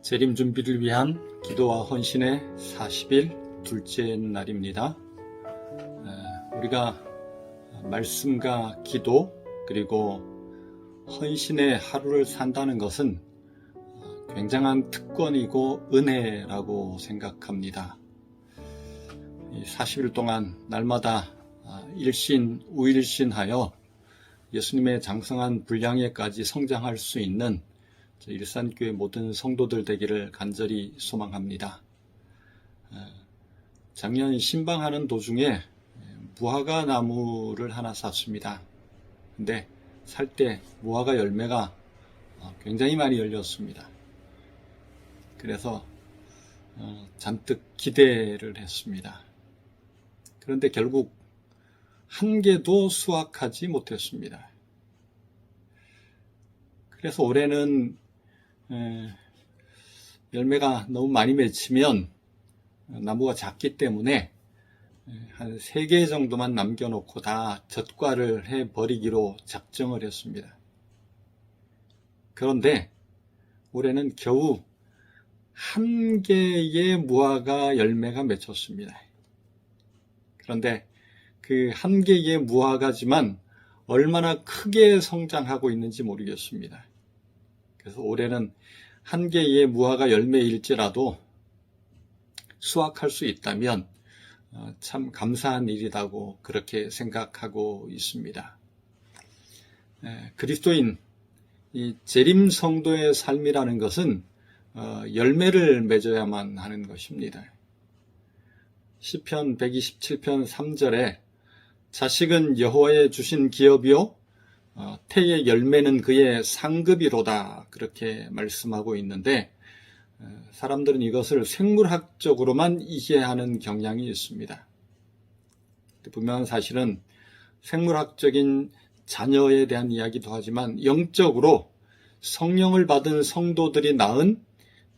재림 준비를 위한 기도와 헌신의 40일 둘째 날입니다. 우리가 말씀과 기도 그리고 헌신의 하루를 산다는 것은 굉장한 특권이고 은혜라고 생각합니다. 40일 동안 날마다 일신, 우일신하여 예수님의 장성한 분량에까지 성장할 수 있는 일산교회 모든 성도들 되기를 간절히 소망합니다. 작년 신방하는 도중에 무화과 나무를 하나 샀습니다. 근데 살 때 무화과 열매가 굉장히 많이 열렸습니다. 그래서 잔뜩 기대를 했습니다. 그런데 결국 한 개도 수확하지 못했습니다. 그래서 올해는 열매가 너무 많이 맺히면 나무가 작기 때문에 한 3개 정도만 남겨놓고 다 젓과를 해버리기로 작정을 했습니다. 그런데 올해는 겨우 1개의 무화과 열매가 맺혔습니다. 그런데 그 1개의 무화과지만 얼마나 크게 성장하고 있는지 모르겠습니다. 그래서 올해는 1개의 무화과 열매일지라도 수확할 수 있다면 참 감사한 일이라고 그렇게 생각하고 있습니다. 그리스도인 이 재림 성도의 삶이라는 것은 열매를 맺어야만 하는 것입니다. 시편 127편 3절에 자식은 여호와의 주신 기업이요 태의 열매는 그의 상급이로다 그렇게 말씀하고 있는데 사람들은 이것을 생물학적으로만 이해하는 경향이 있습니다. 분명한 사실은 생물학적인 자녀에 대한 이야기도 하지만 영적으로 성령을 받은 성도들이 낳은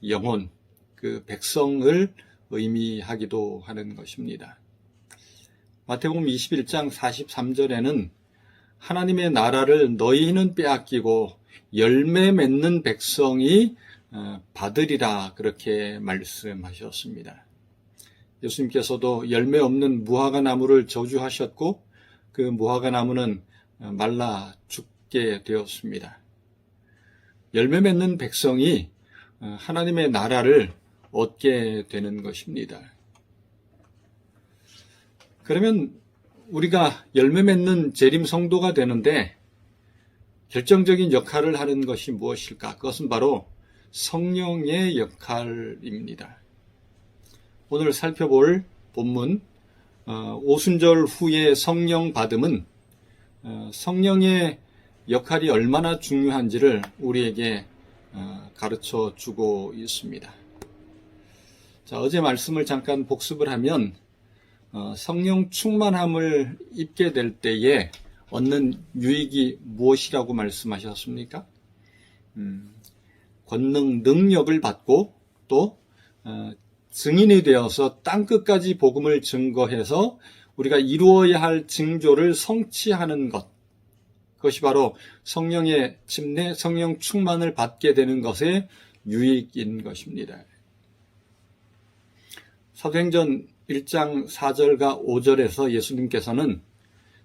영혼, 그 백성을 의미하기도 하는 것입니다. 마태복음 21장 43절에는 하나님의 나라를 너희는 빼앗기고 열매 맺는 백성이 받으리라 그렇게 말씀하셨습니다. 예수님께서도 열매 없는 무화과 나무를 저주하셨고 그 무화과 나무는 말라 죽게 되었습니다. 열매 맺는 백성이 하나님의 나라를 얻게 되는 것입니다. 그러면 우리가 열매 맺는 재림 성도가 되는데 결정적인 역할을 하는 것이 무엇일까? 그것은 바로 성령의 역할입니다. 오늘 살펴볼 본문 오순절 후에 성령 받음은 성령의 역할이 얼마나 중요한지를 우리에게 가르쳐 주고 있습니다. 자, 어제 말씀을 잠깐 복습을 하면 성령 충만함을 입게 될 때에 얻는 유익이 무엇이라고 말씀하셨습니까? 권능, 능력을 받고 또 증인이 되어서 땅끝까지 복음을 증거해서 우리가 이루어야 할 징조를 성취하는 것. 그것이 바로 성령의 침례, 성령 충만을 받게 되는 것의 유익인 것입니다. 사도행전 1장 4절과 5절에서 예수님께서는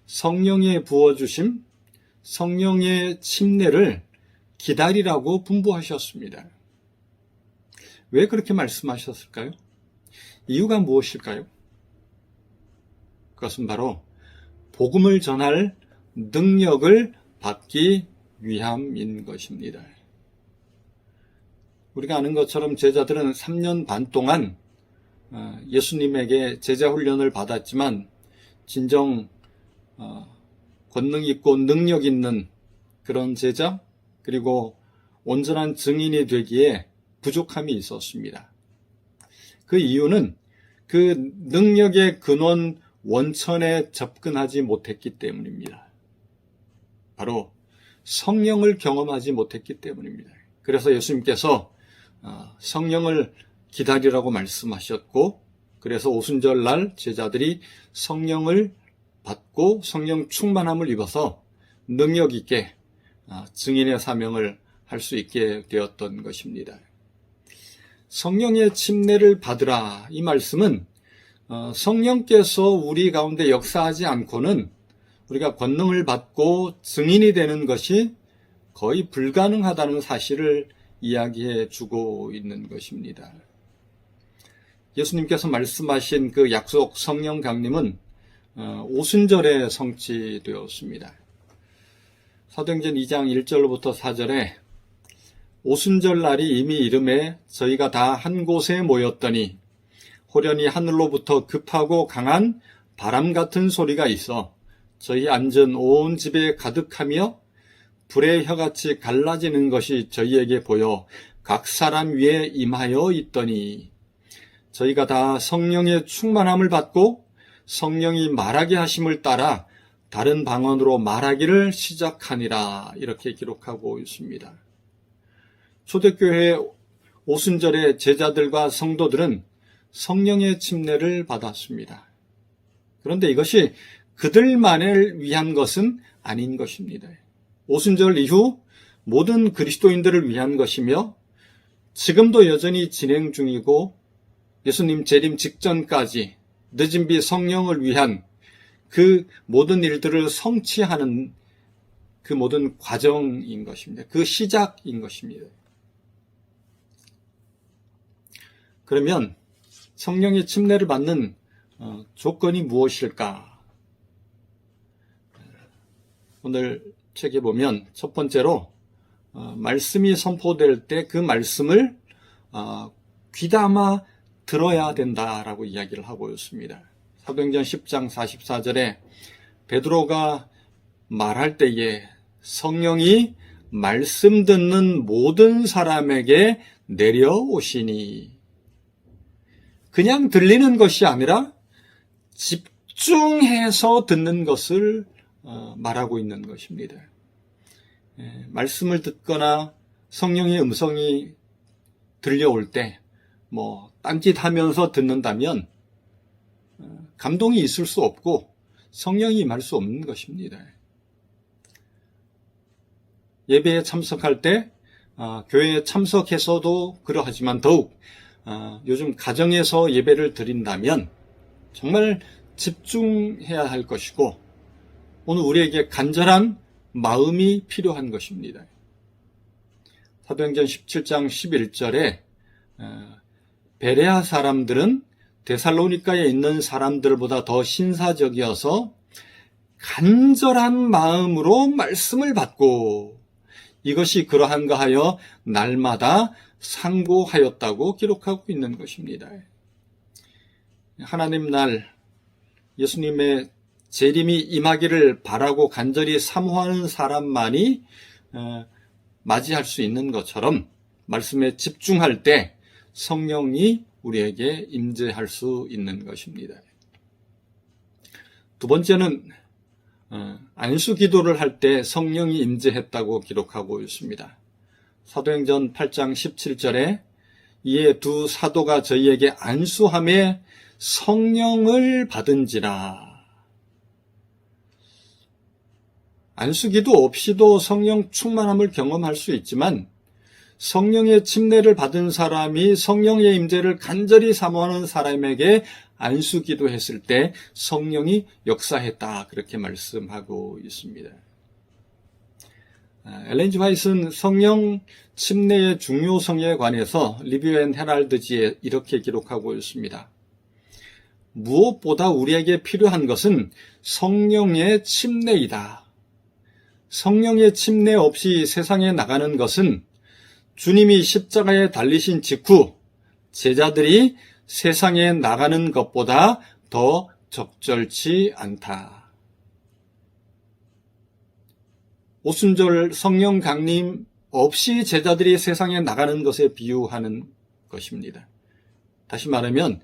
성령의 부어주심, 성령의 침례를 기다리라고 분부하셨습니다. 왜 그렇게 말씀하셨을까요? 이유가 무엇일까요? 그것은 바로 복음을 전할 능력을 받기 위함인 것입니다. 우리가 아는 것처럼 제자들은 3년 반 동안 예수님에게 제자 훈련을 받았지만 진정 권능 있고 능력 있는 그런 제자 그리고 온전한 증인이 되기에 부족함이 있었습니다. 그 이유는 그 능력의 근원 원천에 접근하지 못했기 때문입니다. 바로 성령을 경험하지 못했기 때문입니다. 그래서 예수님께서 성령을 기다리라고 말씀하셨고 그래서 오순절 날 제자들이 성령을 받고 성령 충만함을 입어서 능력 있게 증인의 사명을 할 수 있게 되었던 것입니다. 성령의 침례를 받으라. 이 말씀은 성령께서 우리 가운데 역사하지 않고는 우리가 권능을 받고 증인이 되는 것이 거의 불가능하다는 사실을 이야기해 주고 있는 것입니다. 예수님께서 말씀하신 그 약속 성령 강림은 오순절에 성취되었습니다. 사도행전 2장 1절로부터 4절에 오순절 날이 이미 이름에 저희가 다 한 곳에 모였더니 호련히 하늘로부터 급하고 강한 바람 같은 소리가 있어 저희 앉은 온 집에 가득하며 불의 혀같이 갈라지는 것이 저희에게 보여 각 사람 위에 임하여 있더니 저희가 다 성령의 충만함을 받고 성령이 말하게 하심을 따라 다른 방언으로 말하기를 시작하니라. 이렇게 기록하고 있습니다. 초대교회 오순절에 제자들과 성도들은 성령의 침례를 받았습니다. 그런데 이것이 그들만을 위한 것은 아닌 것입니다. 오순절 이후 모든 그리스도인들을 위한 것이며 지금도 여전히 진행 중이고 예수님 재림 직전까지 늦은 비 성령을 위한 그 모든 일들을 성취하는 그 모든 과정인 것입니다. 그 시작인 것입니다. 그러면 성령의 침례를 받는 조건이 무엇일까? 오늘 책에 보면 첫 번째로 말씀이 선포될 때 그 말씀을 귀담아 들어야 된다라고 이야기를 하고 있습니다. 사도행전 10장 44절에 베드로가 말할 때에 성령이 말씀 듣는 모든 사람에게 내려오시니 그냥 들리는 것이 아니라 집중해서 듣는 것을 말하고 있는 것입니다. 말씀을 듣거나 성령의 음성이 들려올 때 딴짓하면서 듣는다면 감동이 있을 수 없고 성령이 임할 수 없는 것입니다. 예배에 참석할 때 교회에 참석해서도 그러하지만 더욱 요즘 가정에서 예배를 드린다면 정말 집중해야 할 것이고 오늘 우리에게 간절한 마음이 필요한 것입니다. 사도행전 17장 11절에 베레아 사람들은 데살로니가에 있는 사람들보다 더 신사적이어서 간절한 마음으로 말씀을 받고 이것이 그러한가 하여 날마다 상고하였다고 기록하고 있는 것입니다. 하나님 날 예수님의 재림이 임하기를 바라고 간절히 사모하는 사람만이 맞이할 수 있는 것처럼 말씀에 집중할 때 성령이 우리에게 임재할 수 있는 것입니다. 두 번째는 안수 기도를 할 때 성령이 임재했다고 기록하고 있습니다. 사도행전 8장 17절에 이에 두 사도가 저희에게 안수함에 성령을 받은지라. 안수기도 없이도 성령 충만함을 경험할 수 있지만 성령의 침례를 받은 사람이 성령의 임재를 간절히 사모하는 사람에게 안수기도 했을 때 성령이 역사했다. 그렇게 말씀하고 있습니다. 엘렌 G. 화이트는 성령 침례의 중요성에 관해서 리뷰 앤 헤랄드지에 이렇게 기록하고 있습니다. 무엇보다 우리에게 필요한 것은 성령의 침례이다. 성령의 침례 없이 세상에 나가는 것은 주님이 십자가에 달리신 직후 제자들이 세상에 나가는 것보다 더 적절치 않다. 오순절 성령 강림 없이 제자들이 세상에 나가는 것에 비유하는 것입니다. 다시 말하면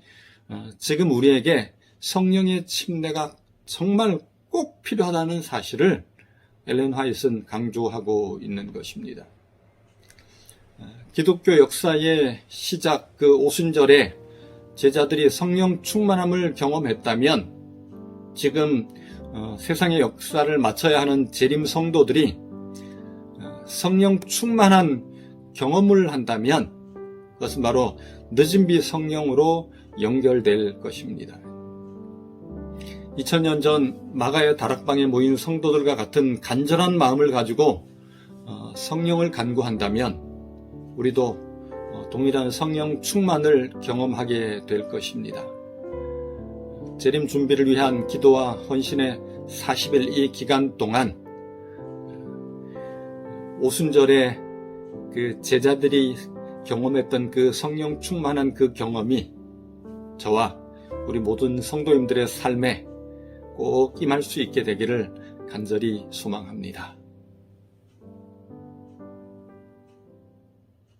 지금 우리에게 성령의 침례가 정말 꼭 필요하다는 사실을 엘렌 화이트는 강조하고 있는 것입니다. 기독교 역사의 시작 그 오순절에 제자들이 성령 충만함을 경험했다면 지금 세상의 역사를 마쳐야 하는 재림 성도들이 성령 충만한 경험을 한다면 그것은 바로 늦은 비 성령으로 연결될 것입니다. 2000년 전 마가의 다락방에 모인 성도들과 같은 간절한 마음을 가지고 성령을 간구한다면 우리도 동일한 성령 충만을 경험하게 될 것입니다. 재림 준비를 위한 기도와 헌신의 40일 이 기간 동안 오순절에 그 제자들이 경험했던 그 성령 충만한 그 경험이 저와 우리 모든 성도님들의 삶에 꼭 임할 수 있게 되기를 간절히 소망합니다.